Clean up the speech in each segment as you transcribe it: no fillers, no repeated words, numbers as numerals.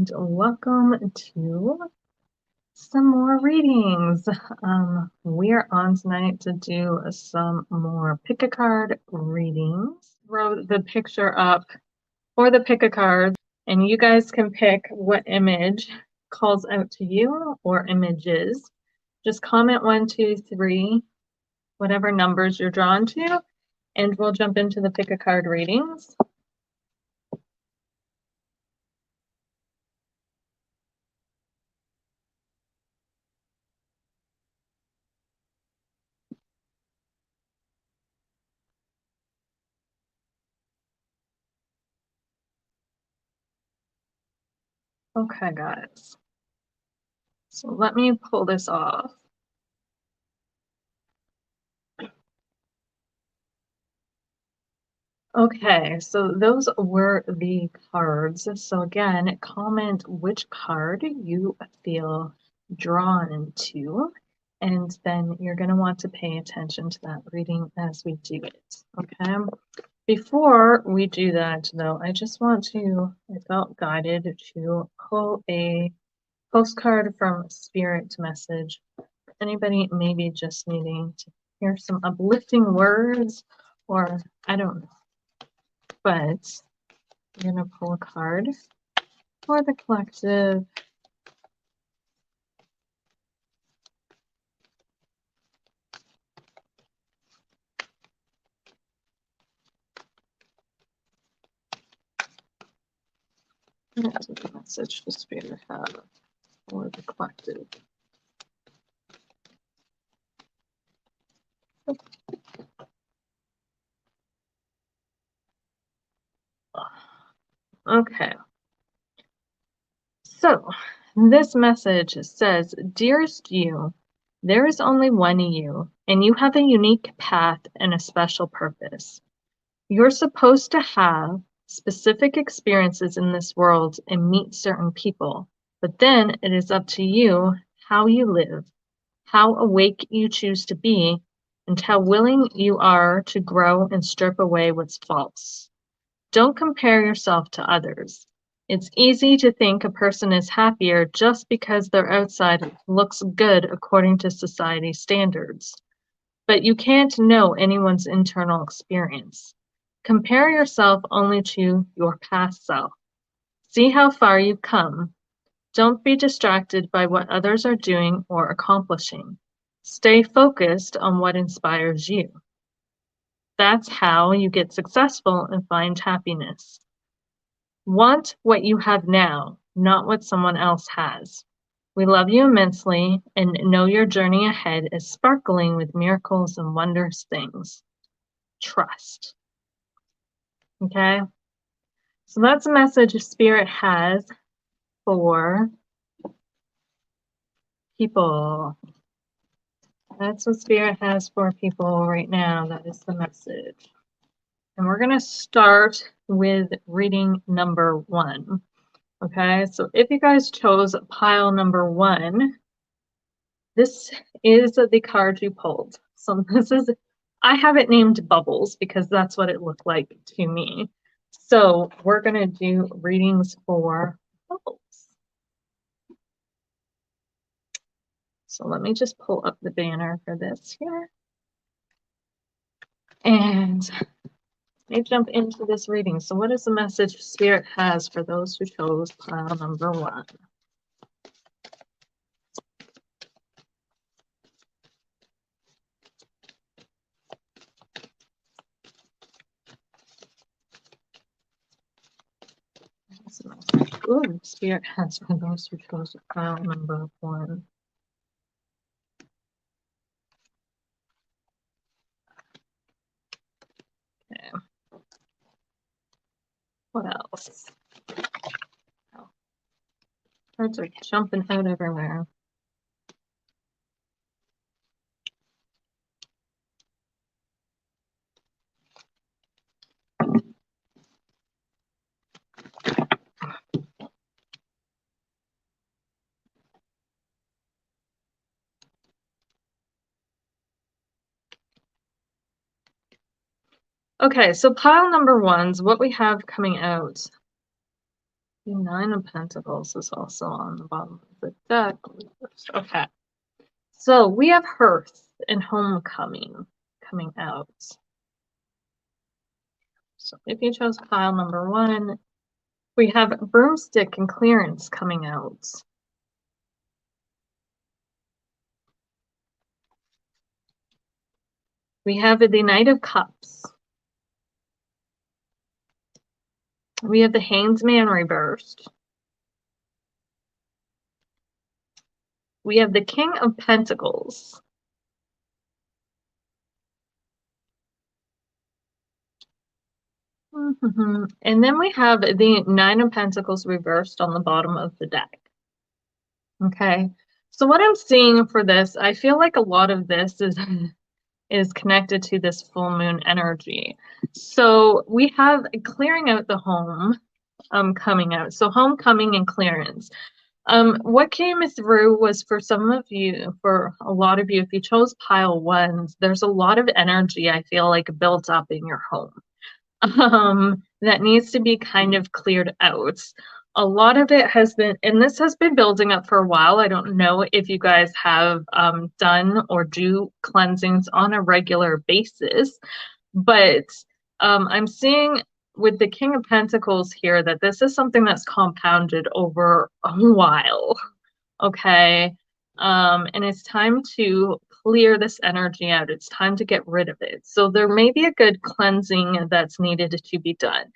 and welcome to some more readings. We're on tonight to do some more pick a card readings. Wrote the picture up for the pick a card, and you guys can pick what image calls out to you or images. Just comment 1, 2, 3, whatever numbers you're drawn to, and we'll jump into the pick a card readings. Okay, guys. So let me pull this off. Okay, so those were the cards. So again, comment which card you feel drawn to, and then you're going to want to pay attention to that reading as we do it. Okay. Before we do that, though, I felt guided to pull a postcard from Spirit message. Anybody maybe just needing to hear some uplifting words, or I don't know. But we're going to pull a card for the collective. That's what the message the Spirit have for the collective. Okay. So this message says, "Dearest you, there is only one you, and you have a unique path and a special purpose. You're supposed to have specific experiences in this world and meet certain people, but then it is up to you how you live, how awake you choose to be, and how willing you are to grow and strip away what's false. Don't compare yourself to others. It's easy to think a person is happier just because their outside looks good according to society standards. But you can't know anyone's internal experience. Compare yourself only to your past self. See how far you've come. Don't be distracted by what others are doing or accomplishing. Stay focused on what inspires you. That's how you get successful and find happiness. Want what you have now, not what someone else has. We love you immensely and know your journey ahead is sparkling with miracles and wondrous things. Trust." Okay? So that's a message Spirit has for people. That's what Spirit has for people right now. That is the message. And we're going to start with reading number 1. Okay, so if you guys chose pile number 1, this is the card you pulled. So I have it named Bubbles because that's what it looked like to me. So we're going to do readings for Bubbles. So let me just pull up the banner for this here. And let me jump into this reading. So what is the message Spirit has for those who chose pile number 1? Ooh, Spirit has for those who chose pile number 1. Okay. What else? Oh. Cards are jumping out everywhere. Okay, so pile number 1's what we have coming out. The Nine of Pentacles is also on the bottom of the deck. Okay. So we have Hearth and Homecoming coming out. So if you chose pile number 1, we have Broomstick and Clearance coming out. We have the Knight of Cups. We have the Hanged Man reversed. We have the King of Pentacles. And then we have the Nine of Pentacles reversed on the bottom of the deck. Okay. So what I'm seeing for this, I feel like a lot of this is connected to this full moon energy. So we have clearing out the home coming out. So homecoming and clearance. What came through was for some of you, for a lot of you, if you chose pile 1s, there's a lot of energy I feel like built up in your home that needs to be kind of cleared out. A lot of it has been, and this has been building up for a while. I don't know if you guys have done or do cleansings on a regular basis, but I'm seeing with the King of Pentacles here that this is something that's compounded over a while. Okay. And it's time to clear this energy out. It's time to get rid of it. So there may be a good cleansing that's needed to be done.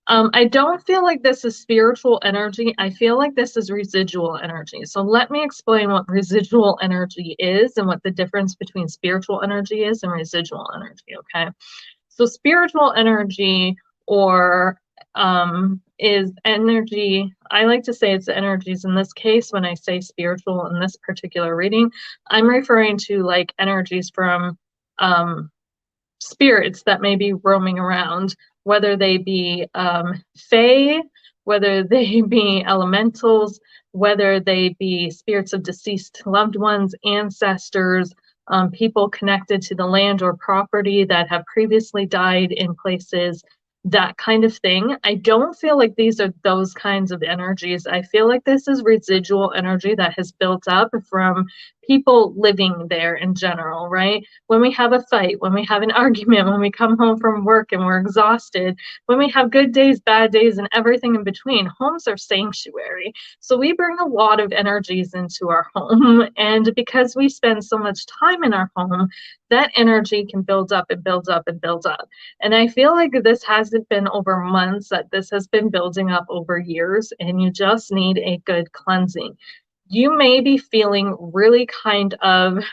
I don't feel like this is spiritual energy. I feel like this is residual energy. So let me explain what residual energy is and what the difference between spiritual energy is and residual energy, okay? So spiritual energy or is energy, I like to say it's energies in this case. When I say spiritual in this particular reading, I'm referring to like energies from spirits that may be roaming around, whether they be fae, whether they be elementals, whether they be spirits of deceased loved ones, ancestors, people connected to the land or property that have previously died in places, that kind of thing. I don't feel like these are those kinds of energies. I feel like this is residual energy that has built up from people living there in general, right? When we have a fight, when we have an argument, when we come home from work and we're exhausted, when we have good days, bad days, and everything in between, homes are sanctuary. So we bring a lot of energies into our home. And because we spend so much time in our home, that energy can build up and build up and build up. And I feel like this hasn't been over months, that this has been building up over years, and you just need a good cleansing. You may be feeling really kind of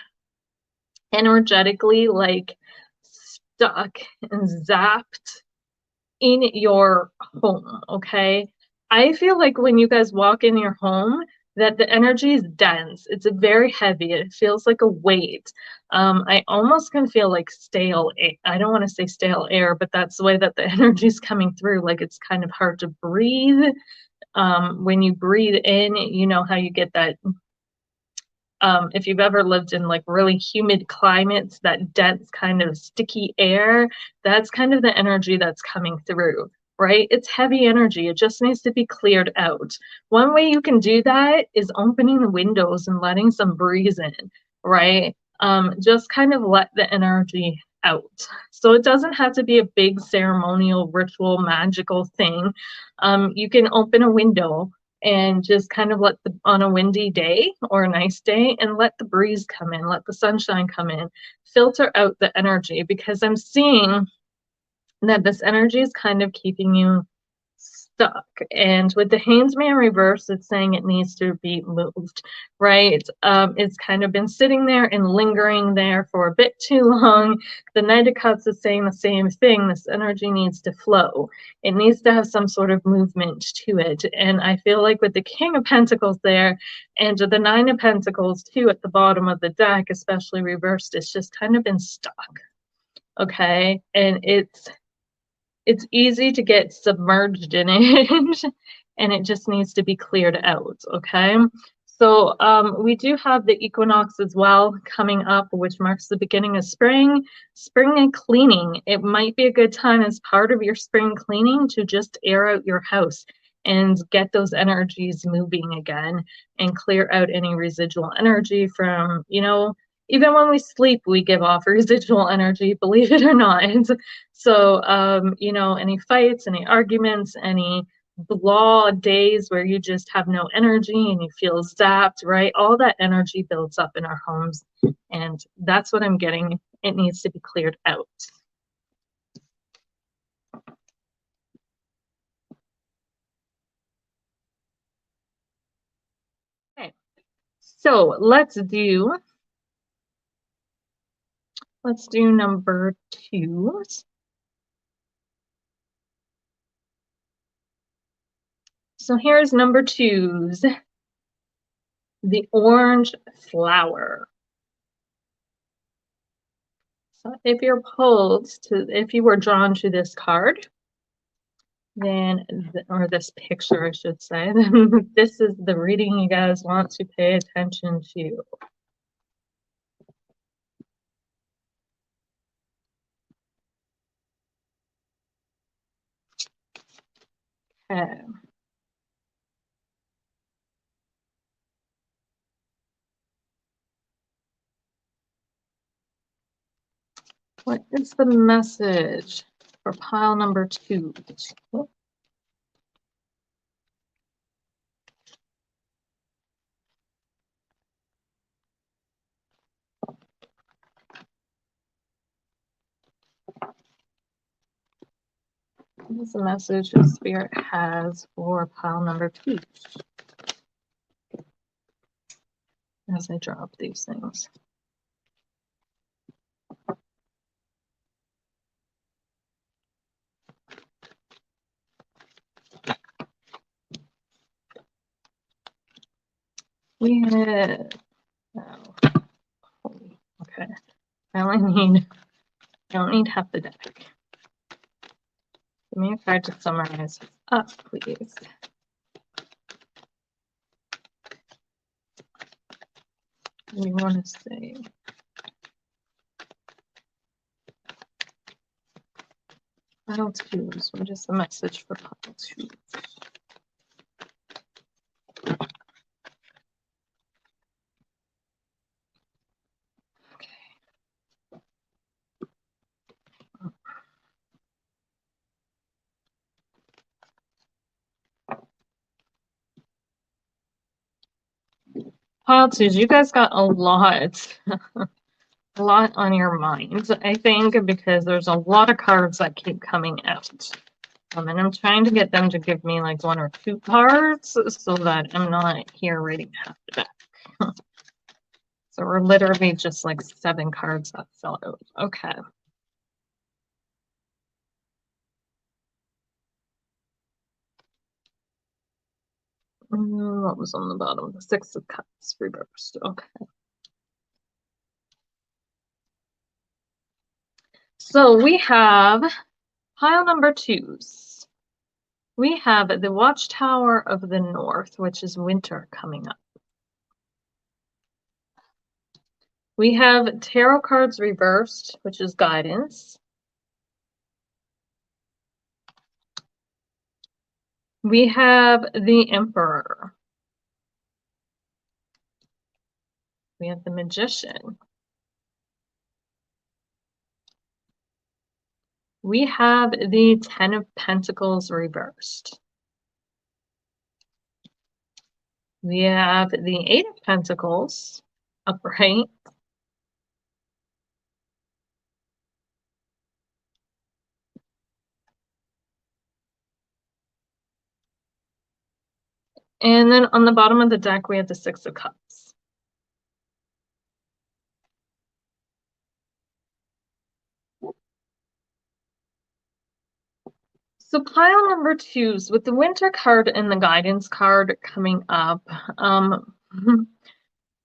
energetically like stuck and zapped in your home, okay? I feel like when you guys walk in your home, that the energy is dense. It's very heavy. It feels like a weight. I almost can feel like stale air. I don't want to say stale air, but that's the way that the energy is coming through. Like it's kind of hard to breathe. When you breathe in, you know how you get that. If you've ever lived in like really humid climates, that dense kind of sticky air, that's kind of the energy that's coming through. Right? It's heavy energy. It just needs to be cleared out. One way you can do that is opening the windows and letting some breeze in, right? Just kind of let the energy out. So it doesn't have to be a big ceremonial, ritual, magical thing. You can open a window and just kind of let the, on a windy day or a nice day, and let the breeze come in, let the sunshine come in, filter out the energy, because I'm seeing that this energy is kind of keeping you stuck. And with the Hangman reverse, it's saying it needs to be moved, right? It's kind of been sitting there and lingering there for a bit too long. The Knight of Cups is saying the same thing. This energy needs to flow. It needs to have some sort of movement to it. And I feel like with the King of Pentacles there and the Nine of Pentacles too at the bottom of the deck, especially reversed, it's just kind of been stuck. Okay, and it's easy to get submerged in it and it just needs to be cleared out. Okay, so we do have the equinox as well coming up, which marks the beginning of spring and cleaning. It might be a good time as part of your spring cleaning to just air out your house. and get those energies moving again and clear out any residual energy from, you know, even when we sleep, we give off residual energy, believe it or not. So, you know, any fights, any arguments, any blah days where you just have no energy and you feel zapped, right? All that energy builds up in our homes, and that's what I'm getting. It needs to be cleared out. Okay, so let's do number 2. So here's number 2's, the orange flower. So if you're if you were drawn to this card, then, or this picture, I should say, then this is the reading you guys want to pay attention to. Okay. What is the message for pile number 2? What is the message that Spirit has for pile number 2? As I drop these things. We had, okay. I don't need half the deck. Give me a card to summarize up, please. We want to say pile 2s. What is the message for pile 2? Pile 2s, you guys got a lot, a lot on your minds, I think, because there's a lot of cards that keep coming out. And I'm trying to get them to give me like 1 or 2 cards so that I'm not here reading half the deck. So we're literally just like 7 cards that fell out. Okay. What was on the bottom? The 6 of Cups reversed. Okay. So we have pile number 2s. We have the Watchtower of the North, which is winter coming up. We have tarot cards reversed, which is guidance. We have the Emperor. We have the Magician. We have the 10 of Pentacles reversed. We have the 8 of Pentacles upright. And then on the bottom of the deck, we have the 6 of Cups. So pile number 2s, with the Winter card and the Guidance card coming up,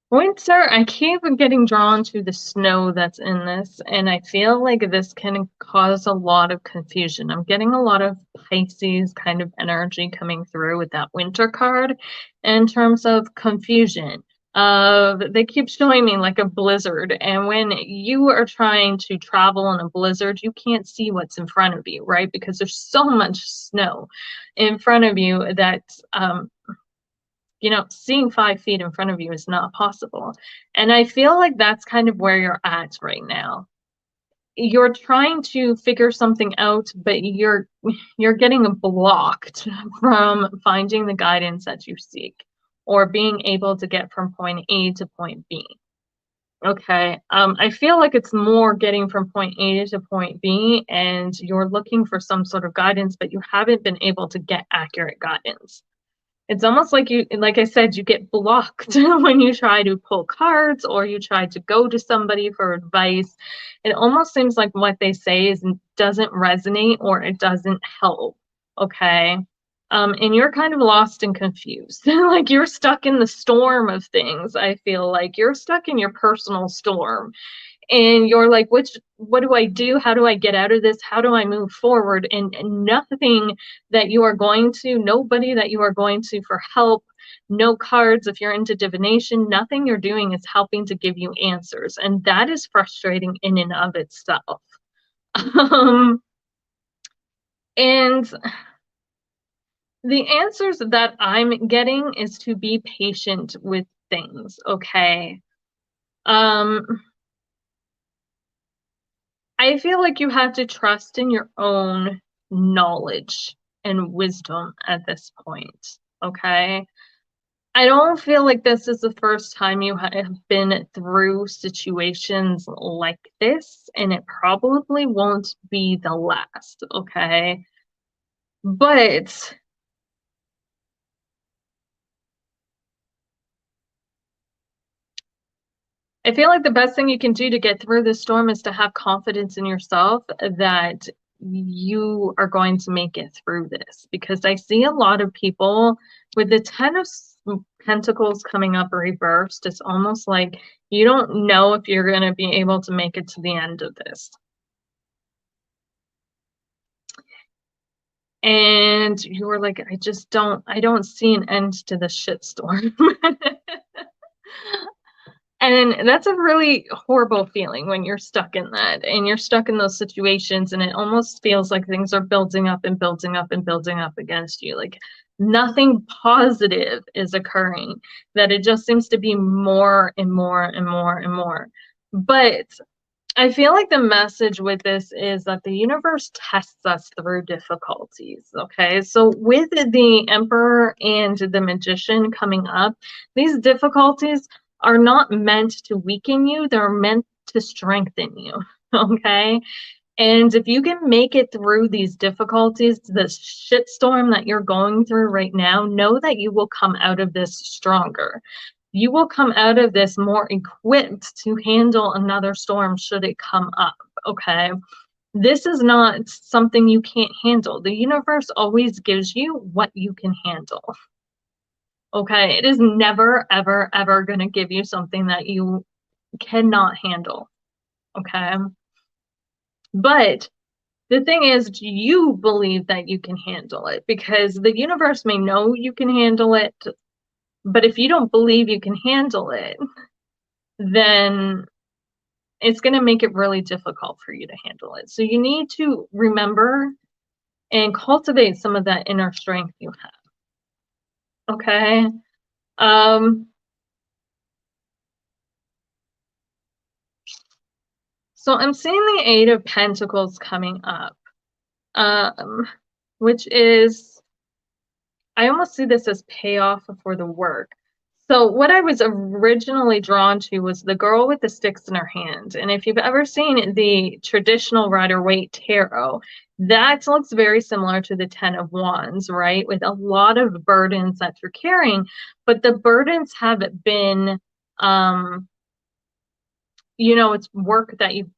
winter, I keep getting drawn to the snow that's in this, and I feel like this can cause a lot of confusion. I'm getting a lot of Pisces kind of energy coming through with that Winter card in terms of confusion. They keep showing me like a blizzard, and when you are trying to travel in a blizzard, you can't see what's in front of you, right? Because there's so much snow in front of you that you know, seeing 5 feet in front of you is not possible. And I feel like that's kind of where you're at right now. You're trying to figure something out, but you're getting blocked from finding the guidance that you seek or being able to get from point A to point B. Okay. I feel like it's more getting from point A to point B, and you're looking for some sort of guidance, but you haven't been able to get accurate guidance. It's almost like you, like I said, you get blocked when you try to pull cards or you try to go to somebody for advice. It almost seems like what they say doesn't resonate or it doesn't help. Okay. And you're kind of lost and confused. Like you're stuck in the storm of things. I feel like you're stuck in your personal storm and you're like, what do I do? How do I get out of this? How do I move forward? And nothing that you are going to, nobody that you are going to for help, no cards if you're into divination, nothing you're doing is helping to give you answers. And that is frustrating in and of itself. And the answers that I'm getting is to be patient with things, okay? I feel like you have to trust in your own knowledge and wisdom at this point, okay? I don't feel like this is the first time you have been through situations like this, and it probably won't be the last, okay? But I feel like the best thing you can do to get through this storm is to have confidence in yourself that you are going to make it through this. Because I see a lot of people with the Ten of Pentacles coming up reversed. It's almost like you don't know if you're going to be able to make it to the end of this. And you were like, I don't see an end to the shitstorm. And that's a really horrible feeling when you're stuck in that and you're stuck in those situations, and it almost feels like things are building up and building up and building up against you. Like nothing positive is occurring, that it just seems to be more and more and more and more. But I feel like the message with this is that the universe tests us through difficulties. Okay. So with the Emperor and the Magician coming up, these difficulties are not meant to weaken you, they're meant to strengthen you. Okay. And if you can make it through these difficulties, this shitstorm that you're going through right now, know that you will come out of this stronger. You will come out of this more equipped to handle another storm should it come up, okay? This is not something you can't handle. The universe always gives you what you can handle, okay? It is never, ever, ever going to give you something that you cannot handle, okay? But the thing is, you believe that you can handle it because the universe may know you can handle it, but if you don't believe you can handle it, then it's going to make it really difficult for you to handle it. So you need to remember and cultivate some of that inner strength you have. Okay. So I'm seeing the Eight of Pentacles coming up, which is, I almost see this as payoff for the work. So what I was originally drawn to was the girl with the sticks in her hand. And if you've ever seen the traditional Rider-Waite tarot, that looks very similar to the Ten of Wands, right? With a lot of burdens that you're carrying, but the burdens have been, you know, it's work that you've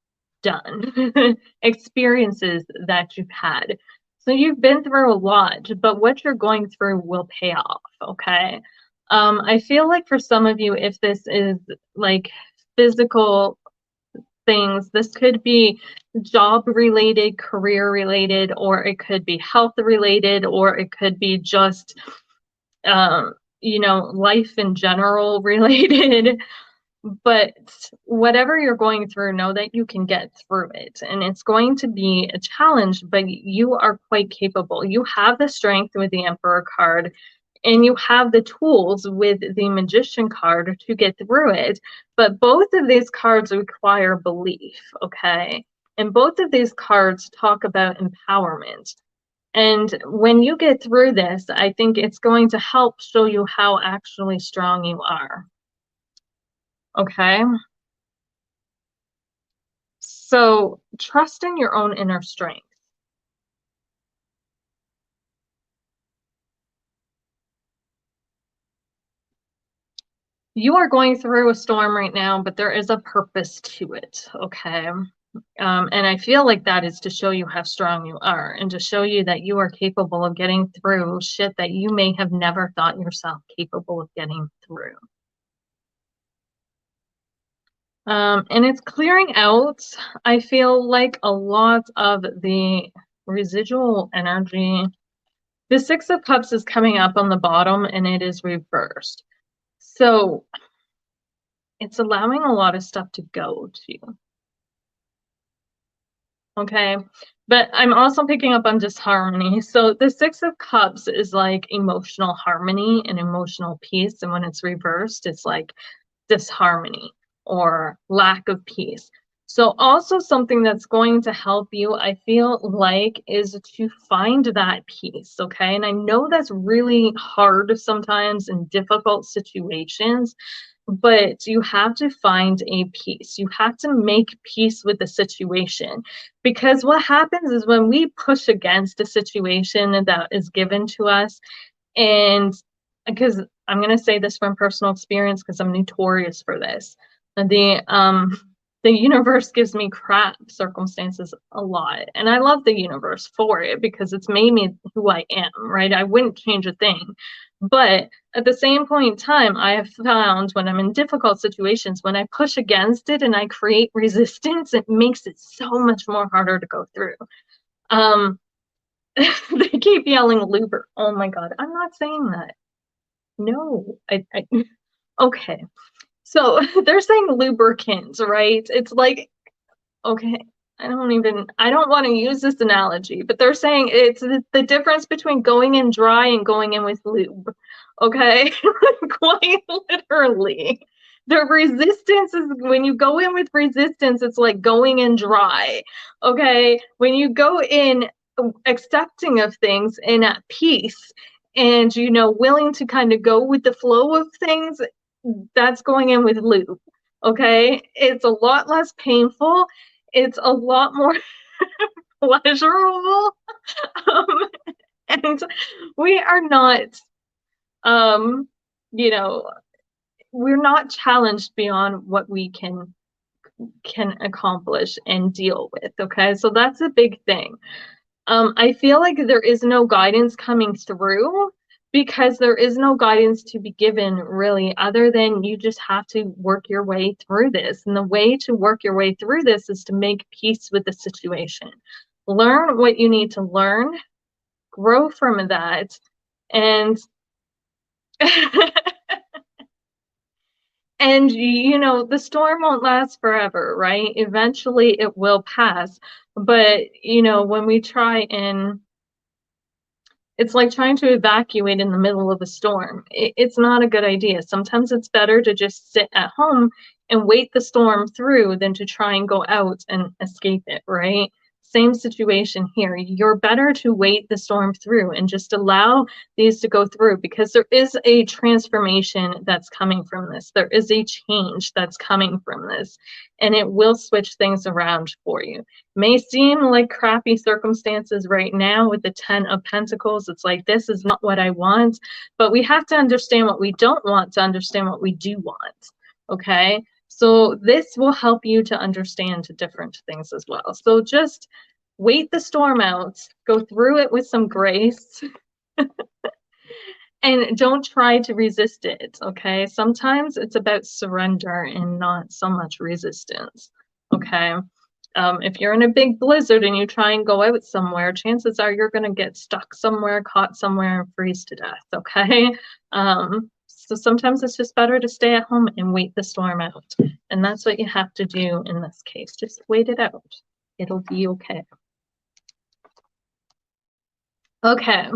done, experiences that you've had. So you've been through a lot, but what you're going through will pay off, okay? I feel like for some of you, if this is like physical things, this could be job related, career related, or it could be health related, or it could be just life in general related. But whatever you're going through, know that you can get through it. And it's going to be a challenge, but you are quite capable. You have the strength with the Emperor card, and you have the tools with the Magician card to get through it. But both of these cards require belief, okay? And both of these cards talk about empowerment. And when you get through this, I think it's going to help show you how actually strong you are. Okay? So trust in your own inner strength. You are going through a storm right now, but there is a purpose to it, okay? And I feel like that is to show you how strong you are and to show you that you are capable of getting through shit that you may have never thought yourself capable of getting through. And it's clearing out, I feel like, a lot of the residual energy. The Six of Cups is coming up on the bottom and it is reversed. So it's allowing a lot of stuff to go to you. Okay. But I'm also picking up on disharmony. So the Six of Cups is like emotional harmony and emotional peace. And when it's reversed, it's like disharmony or lack of peace. So also something that's going to help you, I feel like, is to find that peace, okay? And I know that's really hard sometimes in difficult situations, but you have to find a peace. You have to make peace with the situation, because what happens is when we push against a situation that is given to us, and because I'm going to say this from personal experience because I'm notorious for this. The universe gives me crap circumstances a lot. And I love the universe for it because it's made me who I am, right? I wouldn't change a thing. But at the same point in time, I have found when I'm in difficult situations, when I push against it and I create resistance, it makes it so much more harder to go through. They keep yelling Luber. Oh my God, I'm not saying that. No, okay. So they're saying lubricants, right? It's like, okay, I don't want to use this analogy, but they're saying it's the difference between going in dry and going in with lube. Okay, quite literally. The resistance is when you go in with resistance, it's like going in dry. Okay, when you go in accepting of things and at peace and willing to kind of go with the flow of things, that's going in with lube. Okay, it's a lot less painful, it's a lot more pleasurable. um, and we are not you know we're not challenged beyond what we can accomplish and deal with. Okay, so that's a big thing. I feel like there is no guidance coming through because there is no guidance to be given really, other than you just have to work your way through this. And the way to work your way through this is to make peace with the situation. Learn what you need to learn, grow from that, and and the storm won't last forever, right? Eventually it will pass. But when we try and it's like trying to evacuate in the middle of a storm. It's not a good idea. Sometimes it's better to just sit at home and wait the storm through than to try and go out and escape it, right? Same situation here. You're better to wait the storm through and just allow these to go through, because there is a transformation that's coming from this. There is a change that's coming from this, and it will switch things around for you. May seem like crappy circumstances right now with the 10 of Pentacles. It's like, this is not what I want, but we have to understand what we don't want to understand what we do want. Okay, so this will help you to understand different things as well. So just wait the storm out, go through it with some grace, and don't try to resist it. Okay, sometimes it's about surrender and not so much resistance. Okay. If you're in a big blizzard and you try and go out somewhere, chances are you're going to get stuck somewhere, caught somewhere, and freeze to death, okay? So sometimes it's just better to stay at home and wait the storm out. And that's what you have to do in this case. Just wait it out. It'll be okay. Okay.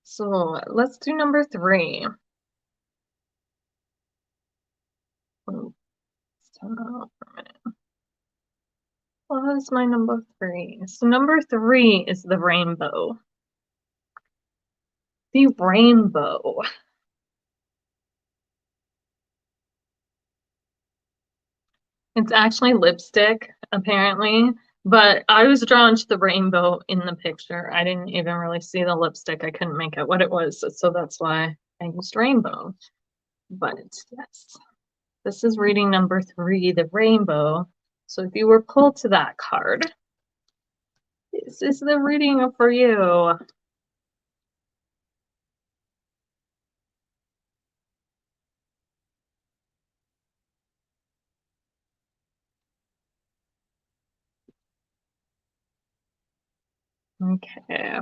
So let's do number 3. Oh, stand up for a minute. What is my number 3? So number 3 is the rainbow. The rainbow. It's actually lipstick, apparently, but I was drawn to the rainbow in the picture. I didn't even really see the lipstick. I couldn't make out what it was, so that's why I used rainbow. But yes, this is reading number 3, the rainbow. So if you were pulled to that card, this is the reading for you. Okay.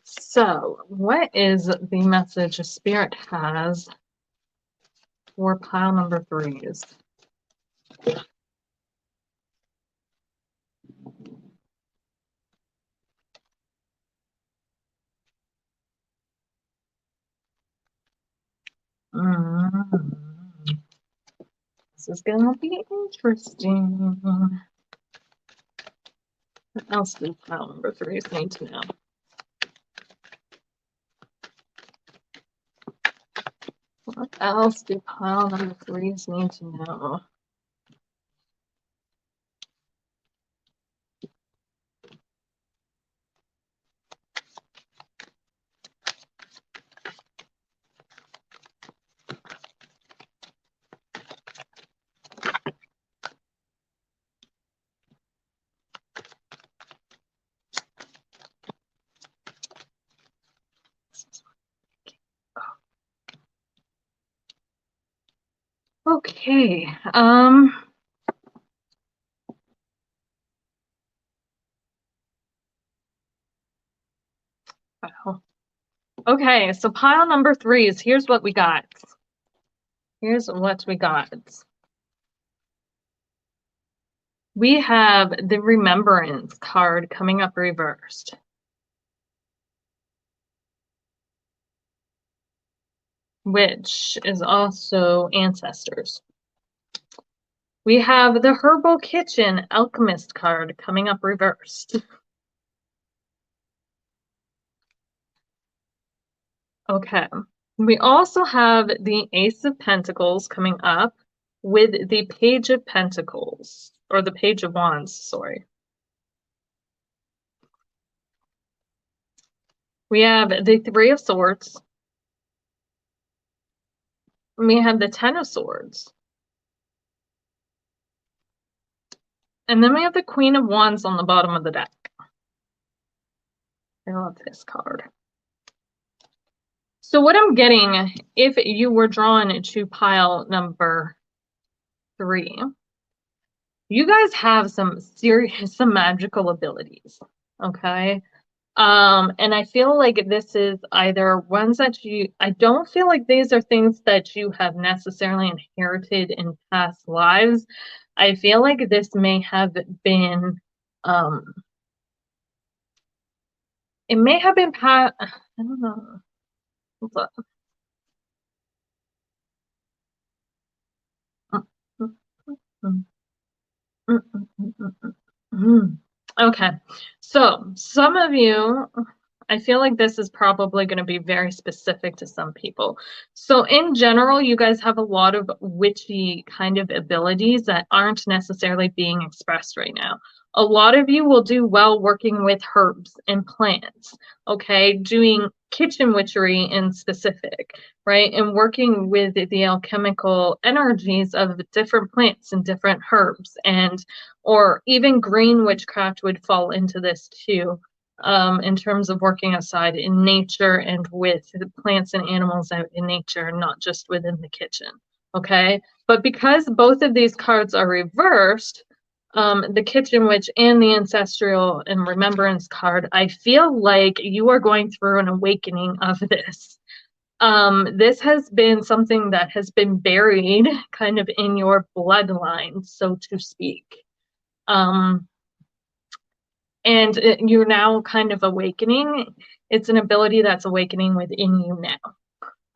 So, what is the message Spirit has for pile number 3s? This is gonna be interesting. What else do pile number 3s need to know? What else do pile number 3s need to know? Okay, wow. Okay, so pile number 3s, here's what we got. Here's what we got. We have the Remembrance card coming up reversed. Which is also ancestors. We have the Herbal Kitchen Alchemist card coming up reversed. Okay. We also have the Ace of Pentacles coming up with the Page of Pentacles, or the Page of Wands, sorry. We have the Three of Swords. We have the Ten of Swords. And then we have the Queen of Wands on the bottom of the deck. I love this card. So what I'm getting, if you were drawn to pile number 3, you guys have some magical abilities, okay? And I feel like this is either ones that I don't feel like these are things that you have necessarily inherited in past lives. I feel like this may have been, it may have been I don't know. Okay, so some of you, I feel like this is probably going to be very specific to some people. So in general, you guys have a lot of witchy kind of abilities that aren't necessarily being expressed right now. A lot of you will do well working with herbs and plants, okay? Doing kitchen witchery in specific, right? And working with the alchemical energies of different plants and different herbs, and or even green witchcraft would fall into this too. in terms of working outside in nature and with the plants and animals out in nature, not just within the kitchen. Okay. But because both of these cards are reversed, the kitchen witch and the ancestral and remembrance card, I feel like you are going through an awakening of this. This has been something that has been buried kind of in your bloodline, so to speak. And you're now kind of awakening. It's an ability that's awakening within you now.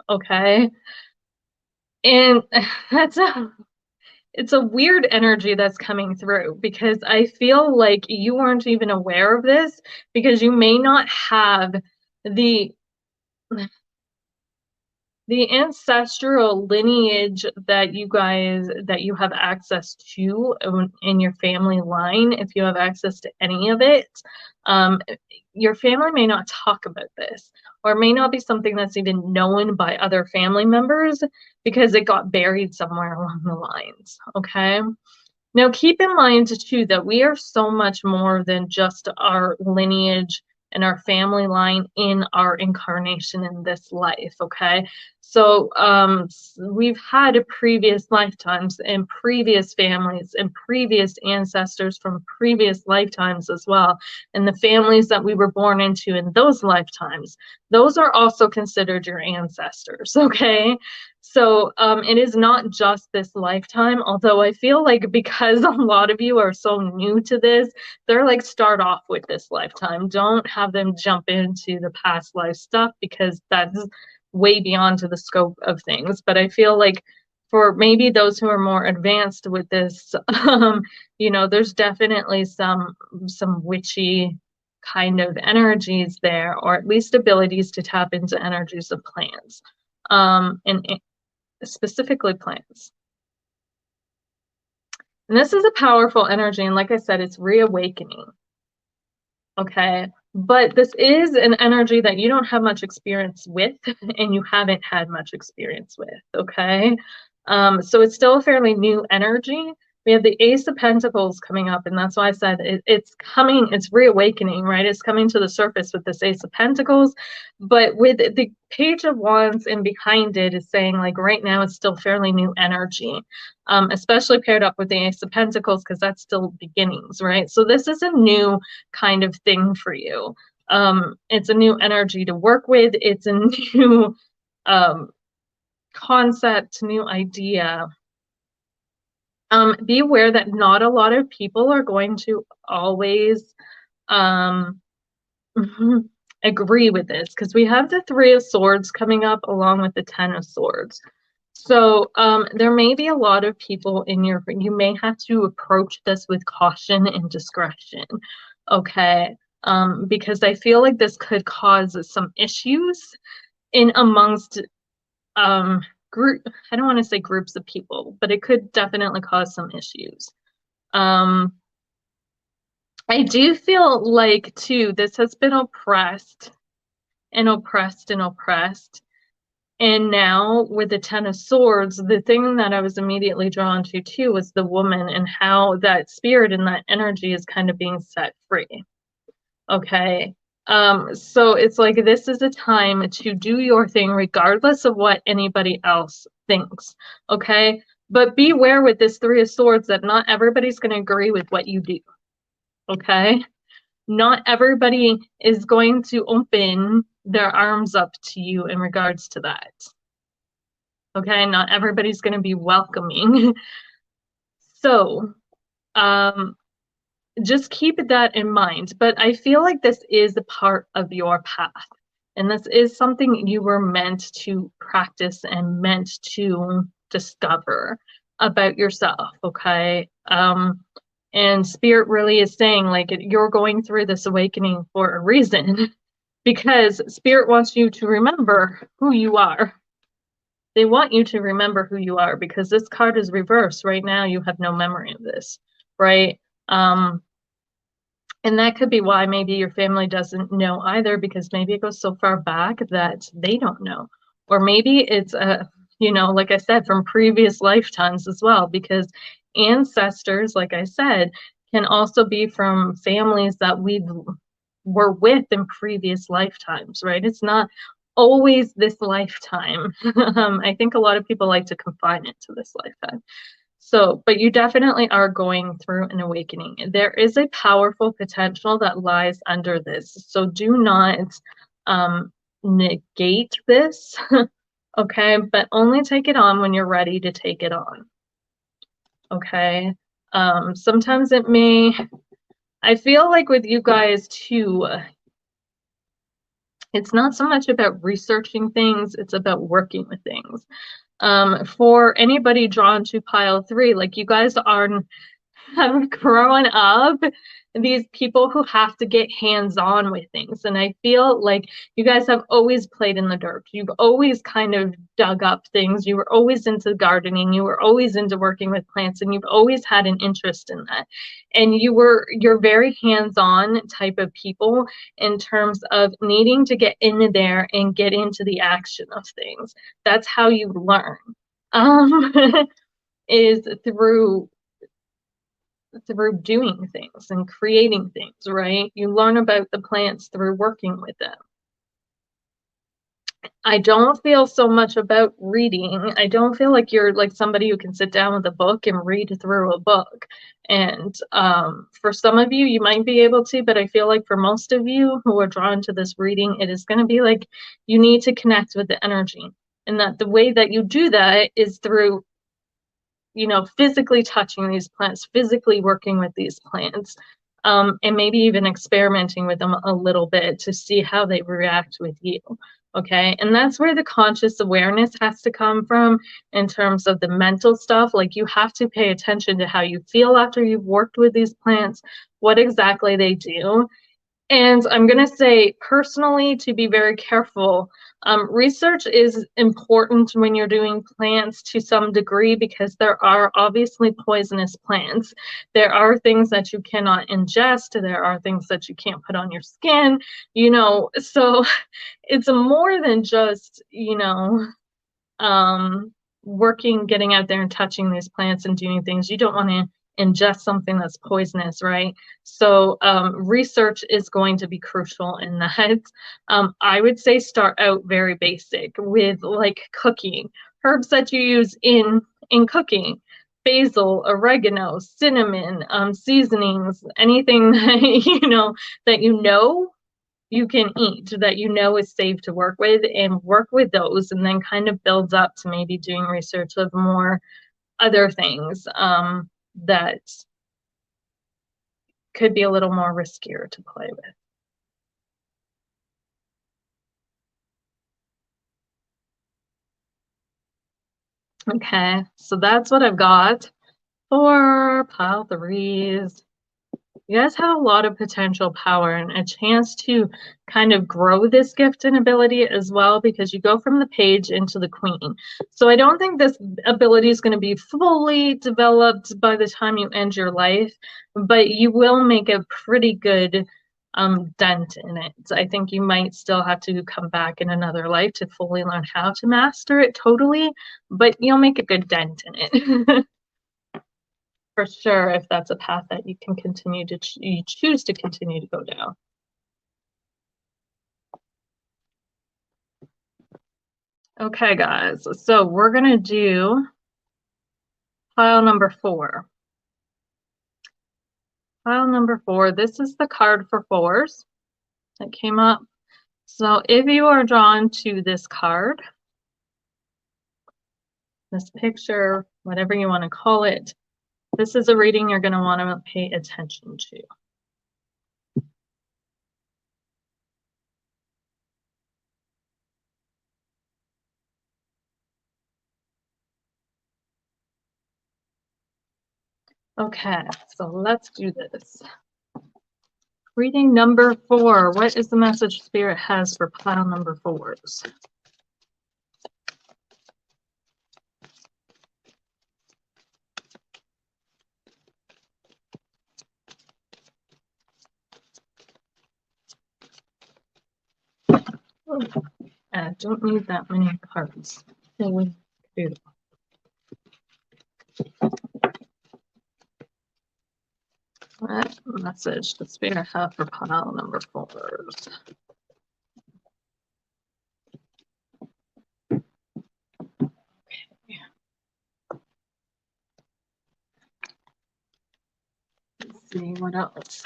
Okay. And it's a weird energy that's coming through, because I feel like you weren't even aware of this, because you may not have the ancestral lineage that you have access to in your family line. If you have access to any of it, your family may not talk about this, or may not be something that's even known by other family members, because it got buried somewhere along the lines. Okay. Now keep in mind too that we are so much more than just our lineage and our family line in our incarnation in this life. Okay. So we've had previous lifetimes and previous families and previous ancestors from previous lifetimes as well. And the families that we were born into in those lifetimes, those are also considered your ancestors. Okay. So it is not just this lifetime, although I feel like because a lot of you are so new to this, they're like, start off with this lifetime. Don't have them jump into the past life stuff, because that's way beyond to the scope of things. But I feel like for maybe those who are more advanced with this, there's definitely some witchy kind of energies there, or at least abilities to tap into energies of plants. And specifically plants. And this is a powerful energy, and like I said, it's reawakening. Okay, but this is an energy that you don't have much experience with, and you haven't had much experience with. Okay, so it's still a fairly new energy. We have the Ace of Pentacles coming up, and that's why I said it's coming, it's reawakening, right? It's coming to the surface with this Ace of Pentacles, but with the Page of Wands and behind it is saying, like, right now it's still fairly new energy, especially paired up with the Ace of Pentacles, because that's still beginnings, right? So this is a new kind of thing for you. It's a new energy to work with. It's a new concept, new idea. Be aware that not a lot of people are going to always agree with this, because we have the Three of Swords coming up along with the Ten of Swords. So there may be a lot of people you may have to approach this with caution and discretion. Okay. Because I feel like this could cause some issues in amongst group, I don't want to say groups of people, but it could definitely cause some issues. I do feel like too, this has been oppressed and oppressed and oppressed. And now with the Ten of Swords, the thing that I was immediately drawn to too was the woman, and how that spirit and that energy is kind of being set free. Okay. So it's like, this is a time to do your thing regardless of what anybody else thinks. Okay. But beware with this Three of Swords that not everybody's going to agree with what you do. Okay. Not everybody is going to open their arms up to you in regards to that. Okay. Not everybody's going to be welcoming. So, just keep that in mind. But I feel like this is a part of your path, and this is something you were meant to practice and meant to discover about yourself. Okay. And spirit really is saying, like, you're going through this awakening for a reason, because spirit wants you to remember who you are. They want you to remember who you are, because this card is reversed right now. You have no memory of this, right? And that could be why maybe your family doesn't know either, because maybe it goes so far back that they don't know. Or maybe it's, like I said, from previous lifetimes as well, because ancestors, like I said, can also be from families that we've were with in previous lifetimes, right? It's not always this lifetime. I think a lot of people like to confine it to this lifetime. So, but you definitely are going through an awakening. There is a powerful potential that lies under this. So do not negate this, okay? But only take it on when you're ready to take it on, okay? Sometimes it may, I feel like with you guys too, it's not so much about researching things, it's about working with things. For anybody drawn to pile 3, like you guys have grown up these people who have to get hands-on with things, and I feel like you guys have always played in the dirt. You've always kind of dug up things. You were always into gardening. You were always into working with plants, and you've always had an interest in that. And you're very hands-on type of people in terms of needing to get in there and get into the action of things. That's how you learn. Is through doing things and creating things, right? You learn about the plants through working with them. I don't feel so much about reading. I don't feel like you're like somebody who can sit down with a book and read through a book. And for some of you, you might be able to, but I feel like for most of you who are drawn to this reading, it is going to be like you need to connect with the energy. And that the way that you do that is through, you know, physically touching these plants, physically working with these plants, and maybe even experimenting with them a little bit to see how they react with you. Okay. And that's where the conscious awareness has to come from in terms of the mental stuff. Like you have to pay attention to how you feel after you've worked with these plants, what exactly they do. And I'm going to say personally to be very careful. Research is important when you're doing plants to some degree because there are obviously poisonous plants. There are things that you cannot ingest. There are things that you can't put on your skin, you know, so it's more than just, you know, getting out there and touching these plants and doing things. You don't want to ingest something that's poisonous, right? So research is going to be crucial in that. I would say start out very basic with like cooking, herbs that you use in cooking, basil, oregano, cinnamon, seasonings, anything that you know you can eat that you know is safe to work with, and work with those, and then kind of builds up to maybe doing research of more other things that could be a little more riskier to play with. Okay, so that's what I've got for pile 3s. You guys have a lot of potential power and a chance to kind of grow this gift and ability as well, because you go from the page into the queen. So I don't think this ability is going to be fully developed by the time you end your life, but you will make a pretty good dent in it. I think you might still have to come back in another life to fully learn how to master it totally, but you'll make a good dent in it. For sure, if that's a path that you can continue to you choose to continue to go down. Okay, guys, so we're gonna do pile number 4. Pile number 4, this is the card for 4s that came up. So if you are drawn to this card, this picture, whatever you want to call it, this is a reading you're going to want to pay attention to. Okay, so let's do this. Reading number 4. What is the message Spirit has for pile number 4s? I don't need that many cards. Beautiful. What message does Spirit have for pile number 4s? Let's see what else.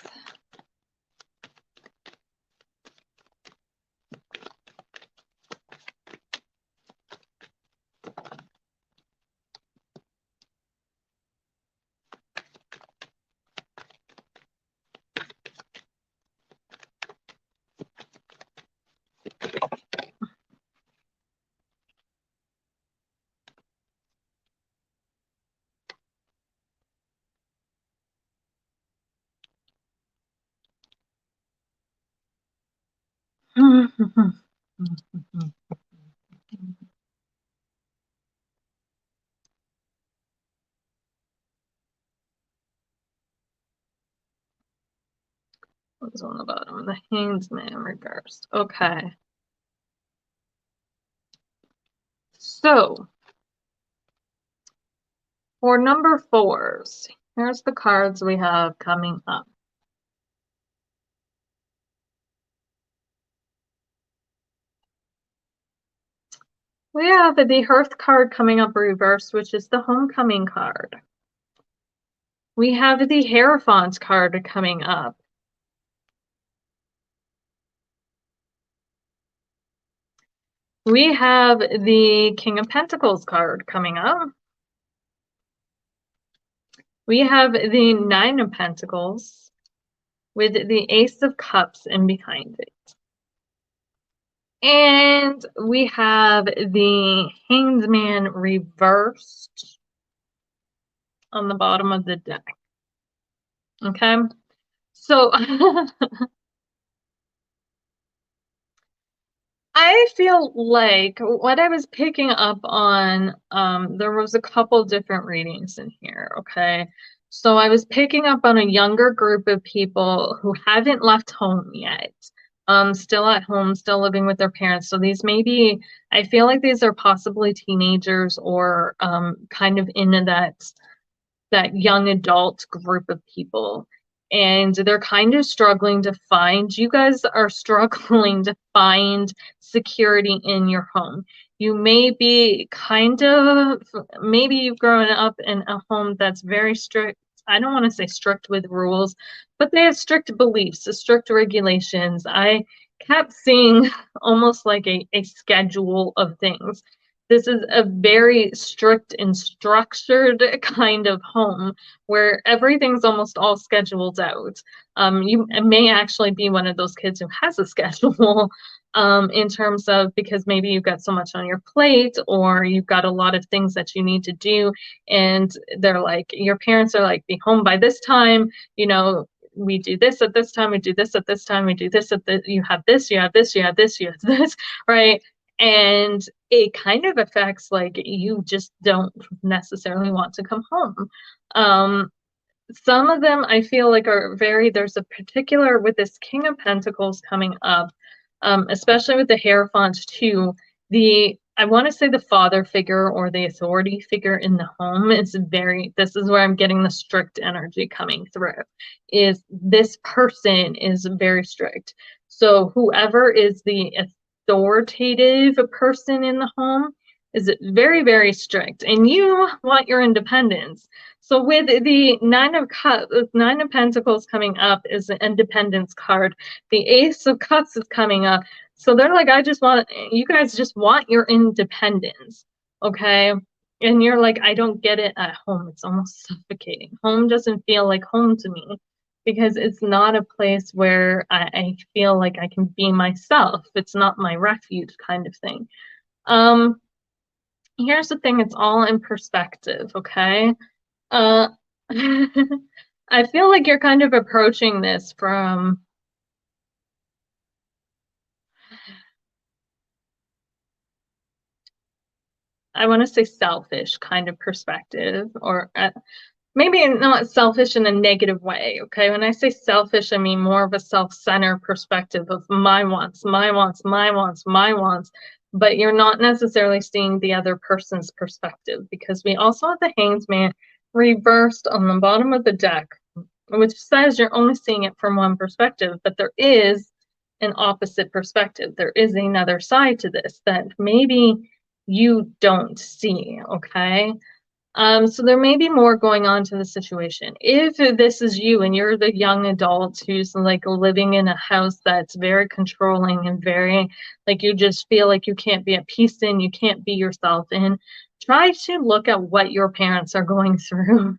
What's on the bottom? The Hanged Man reversed. Okay. So, for number 4s, here's the cards we have coming up. We have the Hearth card coming up reversed, which is the Homecoming card. We have the Hierophant card coming up. We have the King of Pentacles card coming up. We have the Nine of Pentacles with the Ace of Cups in behind it. And we have the Hanged Man reversed on the bottom of the deck. Okay, so I feel like what I was picking up on, there was a couple different readings in here, okay? So I was picking up on a younger group of people who haven't left home yet, still at home, still living with their parents. So these may be, I feel like these are possibly teenagers or kind of in that young adult group of people. And they're kind of struggling to find, you guys are struggling to find security in your home. You may be maybe you've grown up in a home that's very strict. I don't want to say strict with rules, but they have strict beliefs, strict regulations. I kept seeing almost like a schedule of things. This is a very strict and structured kind of home where everything's almost all scheduled out. You may actually be one of those kids who has a schedule in terms of, because maybe you've got so much on your plate or you've got a lot of things that you need to do. And they're like, your parents are like, be home by this time, you know, we do this at this time, we do this at this time, we do this at the, you have this, you have this, you have this, you have this, right? And it kind of affects, like, you just don't necessarily want to come home. Some of them I feel like are there's a particular with this King of Pentacles coming up, especially with the Hierophant too, I want to say the father figure or the authority figure in the home is this is where I'm getting the strict energy coming through, is this person is very strict. So whoever is the authoritative person in the home is very, very strict, and you want your independence. So with the Nine of Pentacles coming up is the independence card. The Ace of Cups is coming up. So they're like, you guys just want your independence, okay? And you're like, I don't get it at home. It's almost suffocating. Home doesn't feel like home to me because it's not a place where I feel like I can be myself. It's not my refuge kind of thing. Here's the thing, it's all in perspective, okay? I feel like you're kind of approaching this from I want to say selfish kind of perspective, or maybe not selfish in a negative way, okay? When I say selfish, I mean more of a self-centered perspective of my wants, my wants, my wants, my wants, but you're not necessarily seeing the other person's perspective, because we also have the Hanged Man reversed on the bottom of the deck. which says you're only seeing it from one perspective, but there is an opposite perspective. There is another side to this that maybe you don't see, okay? So there may be more going on to the situation. If this is you and you're the young adult who's like living in a house that's very controlling and very like you just feel like you can't be at peace in, you can't be yourself in, try to look at what your parents are going through.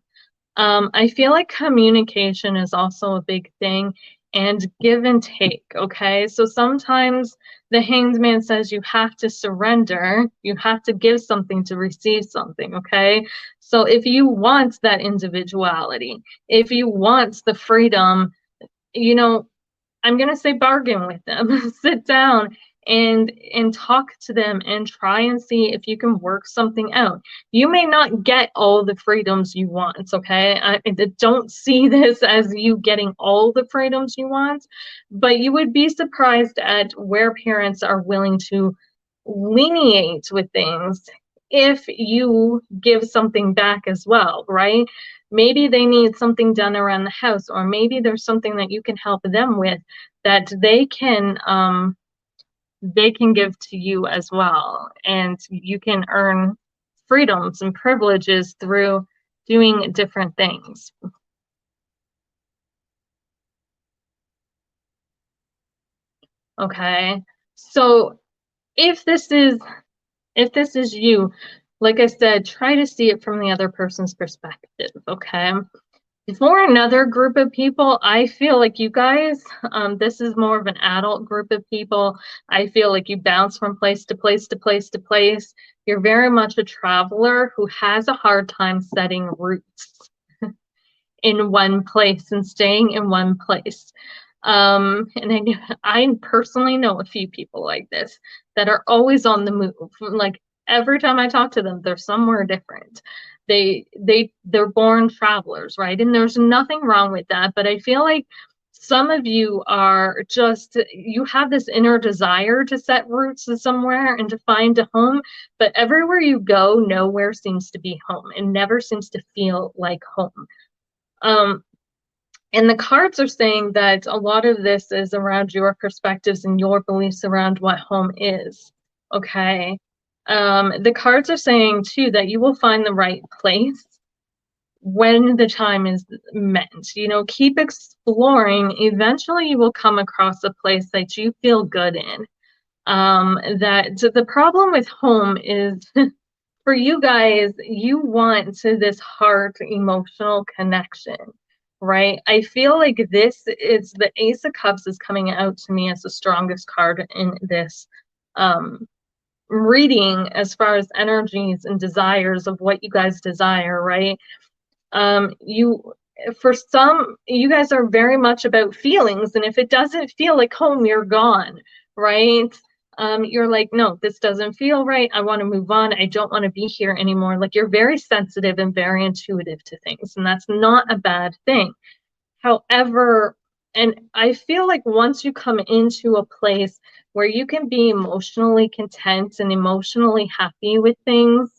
I feel like communication is also a big thing and give and take, okay? So sometimes the Hanged Man says you have to surrender, you have to give something to receive something, okay? So if you want that individuality, if you want the freedom, you know, I'm going to say bargain with them. Sit down and talk to them and try and see if you can work something out. You may not get all the freedoms you want, okay? I don't see this as you getting all the freedoms you want, but you would be surprised at where parents are willing to lenient with things if you give something back as well, right? Maybe they need something done around the house, or maybe there's something that you can help them with that they can give to you as well, and you can earn freedoms and privileges through doing different things. Okay, so if this is you, like I said, try to see it from the other person's perspective, okay? For another group of people, I feel like you guys, this is more of an adult group of people. I feel like you bounce from place to place to place to place. You're very much a traveler who has a hard time setting roots in one place and staying in one place. And I personally know a few people like this that are always on the move. Like every time I talk to them, they're somewhere different. They're born travelers, right? And there's nothing wrong with that. But I feel like some of you are just, you have this inner desire to set roots somewhere and to find a home, but everywhere you go, nowhere seems to be home and never seems to feel like home. And the cards are saying that a lot of this is around your perspectives and your beliefs around what home is. Okay. The cards are saying too that you will find the right place when the time is meant. You know, keep exploring. Eventually you will come across a place that you feel good in. That the problem with home is for you guys, you want this heart emotional connection, right? I feel like this is the Ace of Cups is coming out to me as the strongest card in this reading as far as energies and desires of what you guys desire, right? For some, you guys are very much about feelings, and if it doesn't feel like home, you're gone, right? You're like, no, this doesn't feel right. I want to move on. I don't want to be here anymore. Like you're very sensitive and very intuitive to things, and that's not a bad thing. However, and I feel like once you come into a place where you can be emotionally content and emotionally happy with things,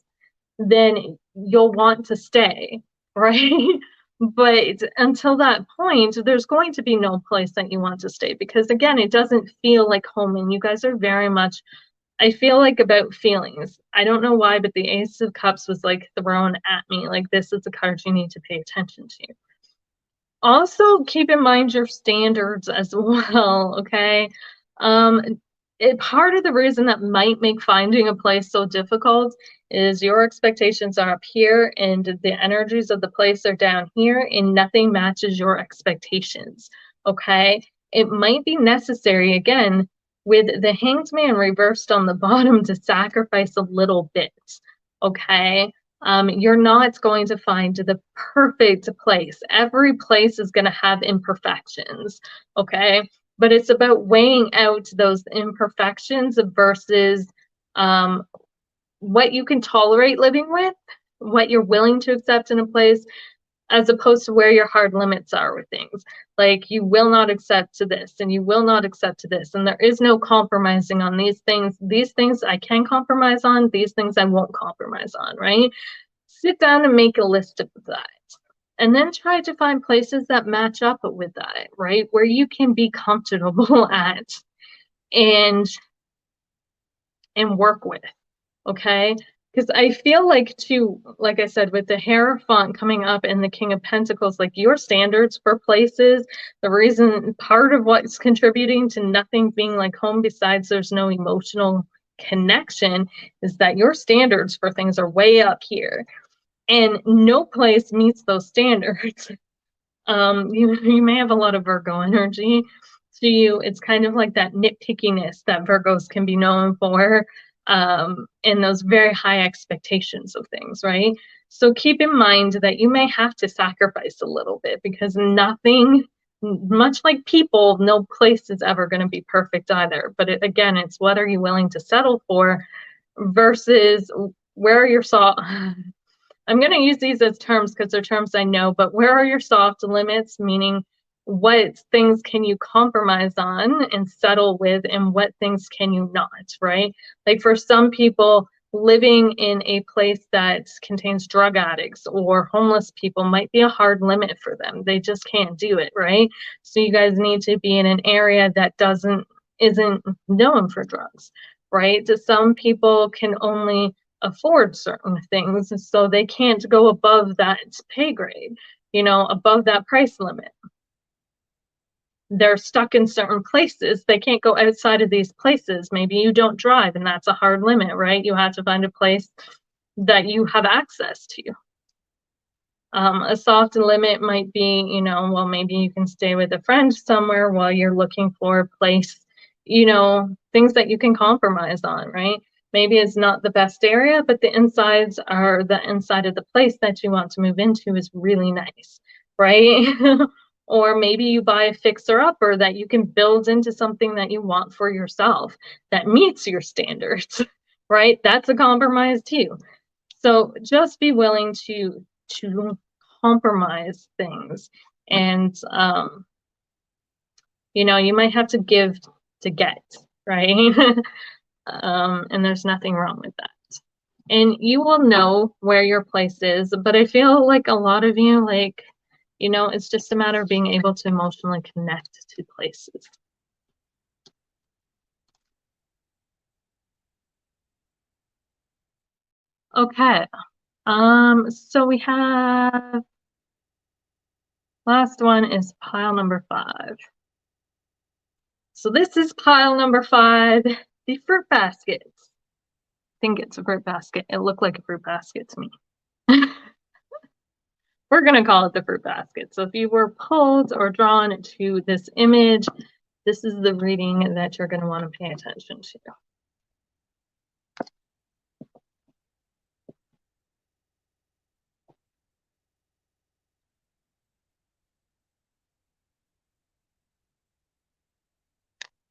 then you'll want to stay, right? But until that point, there's going to be no place that you want to stay because, again, it doesn't feel like home. And you guys are very much, I feel like, about feelings. I don't know why, but the Ace of Cups was like thrown at me. Like, this is a card you need to pay attention to. Also, keep in mind your standards as well, okay? Part of the reason that might make finding a place so difficult is your expectations are up here and the energies of the place are down here and nothing matches your expectations, okay? It might be necessary, again, with the Hanged Man reversed on the bottom to sacrifice a little bit, okay? You're not going to find the perfect place. Every place is going to have imperfections, okay? But it's about weighing out those imperfections versus what you can tolerate living with, what you're willing to accept in a place, as opposed to where your hard limits are with things. Like you will not accept to this and you will not accept to this. And there is no compromising on these things. These things I can compromise on, these things I won't compromise on, right? Sit down and make a list of that. And then try to find places that match up with that, right? Where you can be comfortable at and work with, okay? Because I feel like too, like I said, with the Hierophant coming up and the King of Pentacles, like your standards for places, the reason, part of what's contributing to nothing being like home besides there's no emotional connection is that your standards for things are way up here. And no place meets those standards. You may have a lot of Virgo energy to you. It's kind of like that nitpickiness that Virgos can be known for, and those very high expectations of things, right? So keep in mind that you may have to sacrifice a little bit, because nothing, much like people, no place is ever going to be perfect either. But again, it's what are you willing to settle for versus where are your soft. I'm going to use these as terms because they're terms I know, but where are your soft limits? Meaning, what things can you compromise on and settle with, and what things can you not, right? Like for some people, living in a place that contains drug addicts or homeless people might be a hard limit for them. They just can't do it, right? So you guys need to be in an area that isn't known for drugs, right? Some people can only afford certain things, so they can't go above that pay grade, above that price limit. They're stuck in certain places. They can't go outside of these places. Maybe you don't drive, and that's a hard limit, right? You have to find a place that you have access to. A soft limit might be, well, maybe you can stay with a friend somewhere while you're looking for a place, things that you can compromise on, right? Maybe it's not the best area, but the inside of the place that you want to move into is really nice, right? Or maybe you buy a fixer-upper that you can build into something that you want for yourself that meets your standards, right? That's a compromise too. So just be willing to compromise things, and you might have to give to get, right? And there's nothing wrong with that. And you will know where your place is, but I feel like a lot of you, like, it's just a matter of being able to emotionally connect to places. Okay. So we have, last one is pile number 5. So this is pile number 5, the fruit baskets. I think it's a fruit basket. It looked like a fruit basket to me. We're going to call it the fruit basket. So if you were pulled or drawn to this image, this is the reading that you're going to want to pay attention to.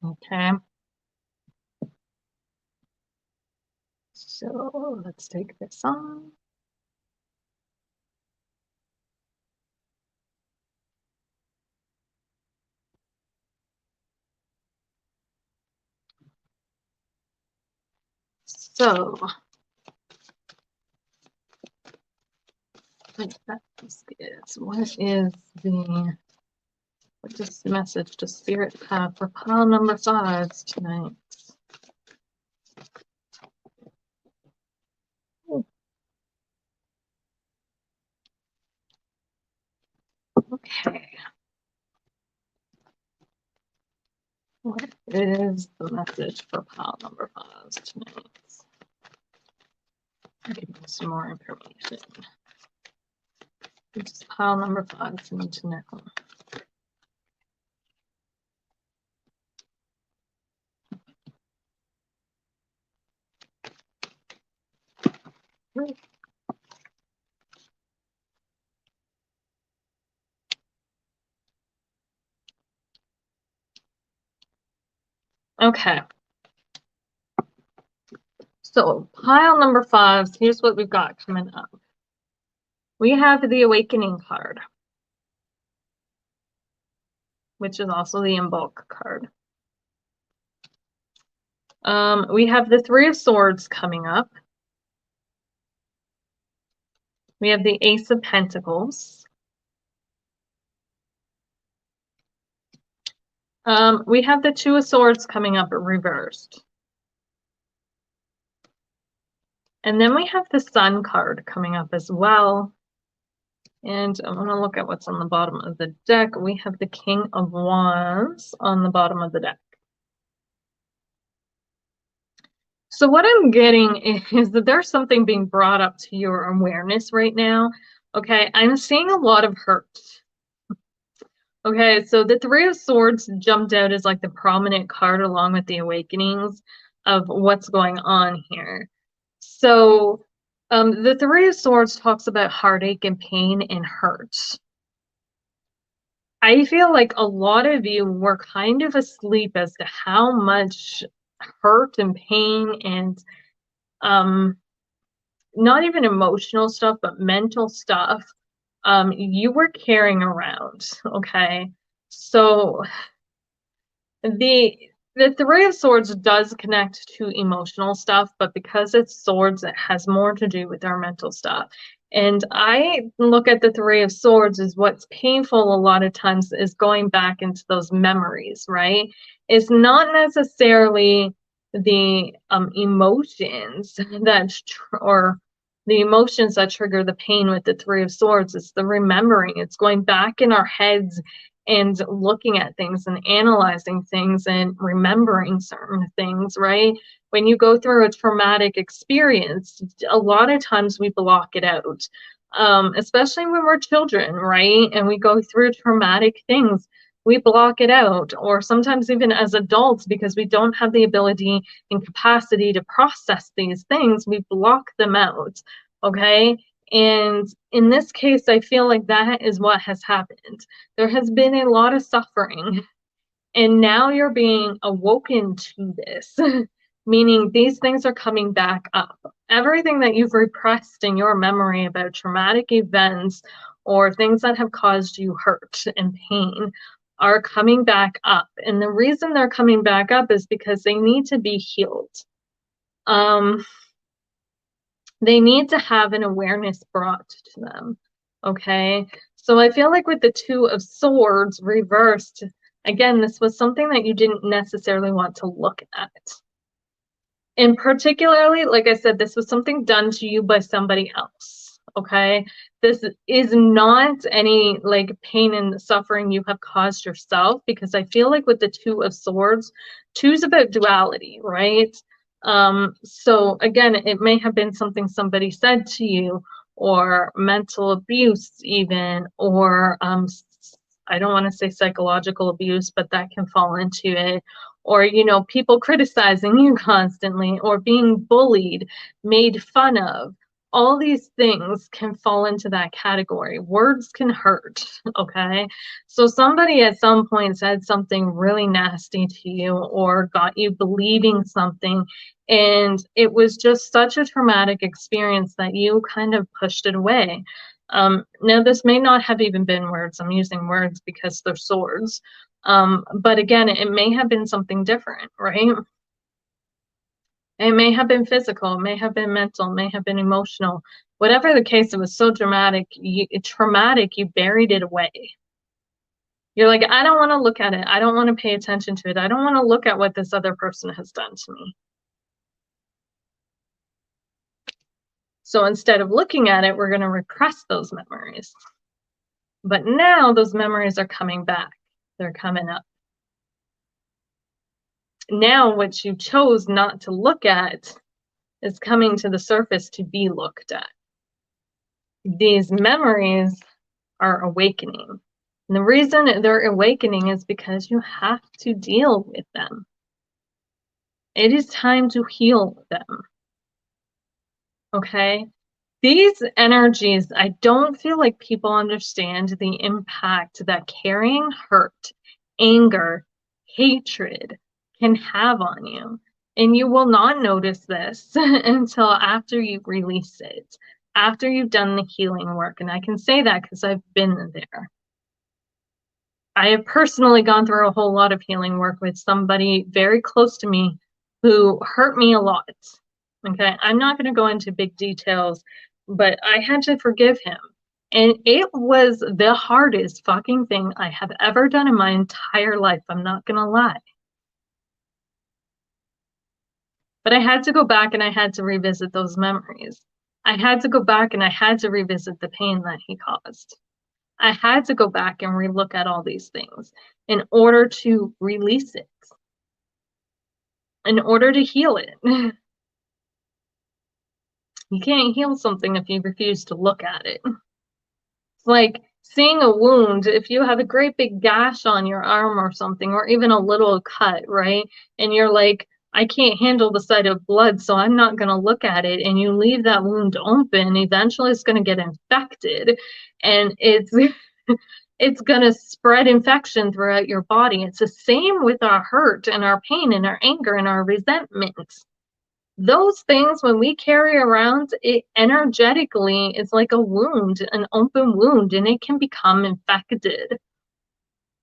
Okay. So let's take this on. So what is the message does Spirit have for pile number 5 tonight? Okay. What is the message for pile number 5 tonight? Give me some more information. It's pile number 5 for me to know. Okay. So pile number 5, here's what we've got coming up. We have the Awakening card, which is also the In Bulk card. We have the 3 of Swords coming up. We have the Ace of Pentacles. We have the Two of Swords coming up reversed. And then we have the Sun card coming up as well. And I want to look at what's on the bottom of the deck. We have the King of Wands on the bottom of the deck. So what I'm getting is that there's something being brought up to your awareness right now. Okay, I'm seeing a lot of hurt. Okay, so the Three of Swords jumped out as like the prominent card along with the awakenings of what's going on here. So the Three of Swords talks about heartache and pain and hurt. I feel like a lot of you were kind of asleep as to how much hurt and pain and not even emotional stuff, but mental stuff you were carrying around. Okay, so the Three of Swords does connect to emotional stuff, but because it's swords, it has more to do with our mental stuff. And I look at the Three of Swords as what's painful a lot of times is going back into those memories, right? It's not necessarily the emotions that or the emotions that trigger the pain with the Three of Swords. It's the remembering. It's going back in our heads and looking at things and analyzing things and remembering certain things, right? When you go through a traumatic experience, a lot of times we block it out, especially when we're children, right? And we go through traumatic things, we block it out, or sometimes even as adults, because we don't have the ability and capacity to process these things, we block them out, okay? And in this case, I feel like that is what has happened. There has been a lot of suffering, and now you're being awoken to this, meaning these things are coming back up. Everything that you've repressed in your memory about traumatic events or things that have caused you hurt and pain are coming back up. And the reason they're coming back up is because they need to be healed. They need to have an awareness brought to them, okay? So I feel like with the Two of Swords reversed, again, this was something that you didn't necessarily want to look at. And particularly, like I said, this was something done to you by somebody else, okay? This is not any like pain and suffering you have caused yourself, because I feel like with the Two of Swords, two's about duality, right? So again, it may have been something somebody said to you, or mental abuse even, or I don't want to say psychological abuse, but that can fall into it, or people criticizing you constantly, or being bullied, made fun of. All these things can fall into that category. Words can hurt, okay? So somebody at some point said something really nasty to you or got you believing something, and it was just such a traumatic experience that you kind of pushed it away. Now, this may not have even been words. I'm using words because they're swords. But again, it may have been something different, right? It may have been physical, it may have been mental, it may have been emotional. Whatever the case, it was so traumatic, you buried it away. You're like, I don't want to look at it. I don't want to pay attention to it. I don't want to look at what this other person has done to me. So instead of looking at it, we're going to repress those memories. But now those memories are coming back. They're coming up. Now what you chose not to look at is coming to the surface to be looked at. These memories are awakening. And the reason they're awakening is because you have to deal with them. It is time to heal them. Okay? These energies, I don't feel like people understand the impact that carrying hurt, anger, hatred can have on you. And you will not notice this until after you release it, after you've done the healing work. And I can say that because I've been there. I have personally gone through a whole lot of healing work with somebody very close to me who hurt me a lot. Okay, I'm not going to go into big details, but I had to forgive him. And it was the hardest fucking thing I have ever done in my entire life. I'm not gonna lie. But I had to go back and I had to revisit those memories. I had to go back and I had to revisit the pain that he caused. I had to go back and relook at all these things in order to release it, in order to heal it. You can't heal something if you refuse to look at it. It's like seeing a wound. If you have a great big gash on your arm or something, or even a little cut, right? And you're like, I can't handle the sight of blood, so I'm not going to look at it. And you leave that wound open, eventually it's going to get infected. And it's going to spread infection throughout your body. It's the same with our hurt and our pain and our anger and our resentment. Those things, when we carry around it energetically, it's like a wound, an open wound, and it can become infected,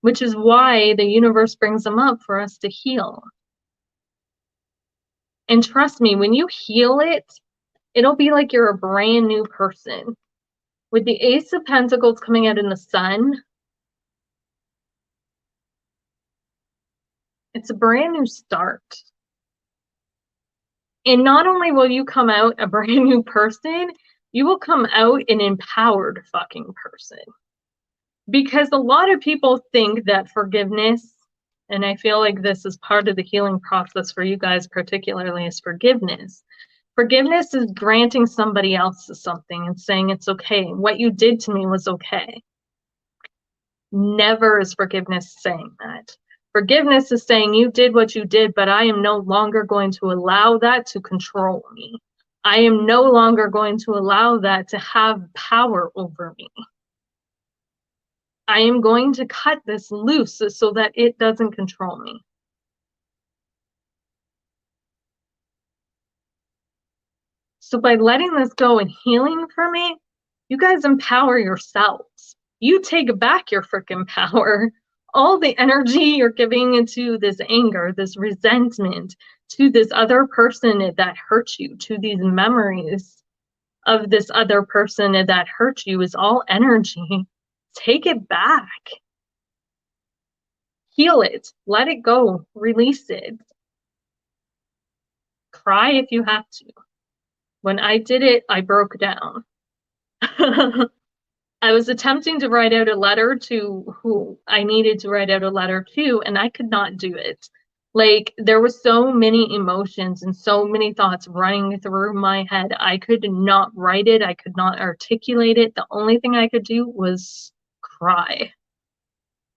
which is why the universe brings them up for us to heal. And trust me, when you heal it, it'll be like you're a brand new person. With the Ace of Pentacles coming out in the Sun, it's a brand new start. And not only will you come out a brand new person, you will come out an empowered fucking person. Because a lot of people think that forgiveness, and I feel like this is part of the healing process for you guys particularly, is forgiveness. Forgiveness is granting somebody else something and saying it's okay. What you did to me was okay. Never is forgiveness saying that. Forgiveness is saying you did what you did, but I am no longer going to allow that to control me. I am no longer going to allow that to have power over me. I am going to cut this loose so that it doesn't control me. So by letting this go and healing for me, you guys empower yourselves. You take back your freaking power. All the energy you're giving into this anger, this resentment, to this other person that hurt you, to these memories of this other person that hurt you, is all energy. Take it back. Heal it. Let it go. Release it. Cry if you have to. When I did it, I broke down. I was attempting to write out a letter to who I needed to write out a letter to, and I could not do it. Like, there were so many emotions and so many thoughts running through my head. I could not write it. I could not articulate it. The only thing I could do was cry.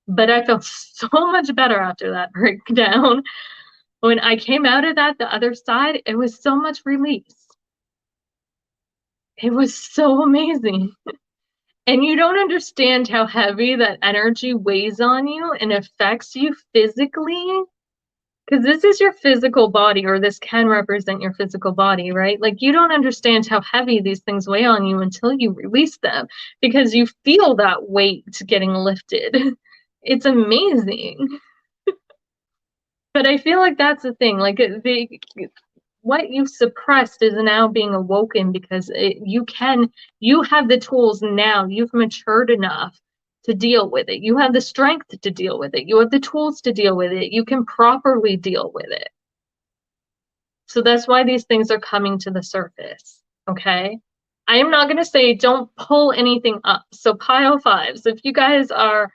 But I felt so much better after that breakdown. When I came out of that, the other side, it was so much release. It was so amazing. And you don't understand how heavy that energy weighs on you and affects you physically. Because this is your physical body, or this can represent your physical body, right? Like, you don't understand how heavy these things weigh on you until you release them, because you feel that weight getting lifted. It's amazing. But I feel like that's the thing. Like, what you've suppressed is now being awoken, because you have the tools now. You've matured enough to deal with it. You have the strength to deal with it. You have the tools to deal with it. You can properly deal with it. So that's why these things are coming to the surface. Okay. I am not going to say don't pull anything up. So pile fives, if you guys are,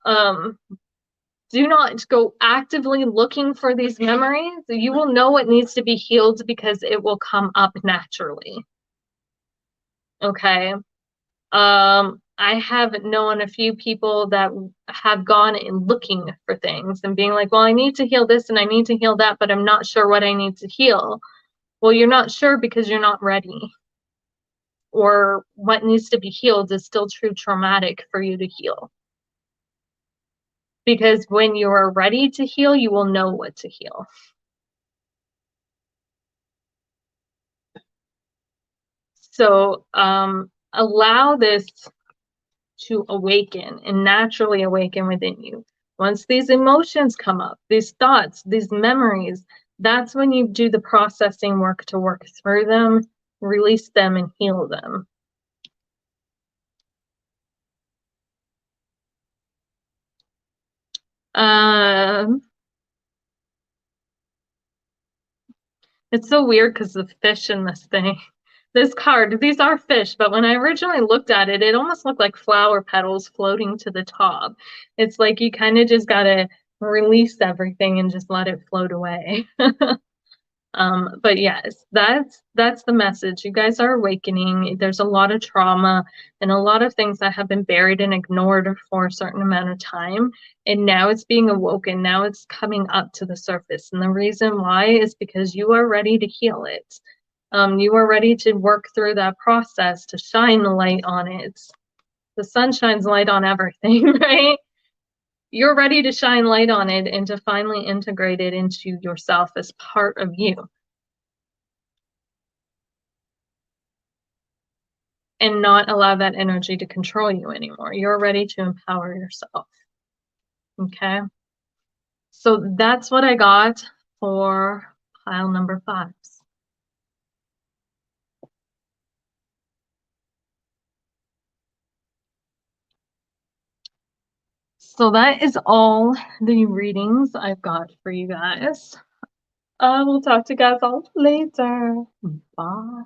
do not go actively looking for these memories. You will know what needs to be healed because it will come up naturally. Okay. I have known a few people that have gone in looking for things and being like, well, I need to heal this and I need to heal that, but I'm not sure what I need to heal. Well, you're not sure because you're not ready. Or what needs to be healed is still too traumatic for you to heal. Because when you are ready to heal, you will know what to heal. So allow this to awaken and naturally awaken within you. Once these emotions come up, these thoughts, these memories, that's when you do the processing work to work through them, release them, and heal them. Um, it's so weird because the fish in this thing, this card, these are fish, but when I originally looked at it, it almost looked like flower petals floating to the top. It's like you kind of just gotta release everything and just let it float away. But yes, that's the message. You guys are awakening. There's a lot of trauma and a lot of things that have been buried and ignored for a certain amount of time. And now it's being awoken. Now it's coming up to the surface. And the reason why is because you are ready to heal it. You are ready to work through that process to shine the light on it. The sun shines light on everything, right? You're ready to shine light on it and to finally integrate it into yourself as part of you. And not allow that energy to control you anymore. You're ready to empower yourself. Okay. So that's what I got for pile number 5. So that is all the readings I've got for you guys. I will talk to you guys all later. Bye.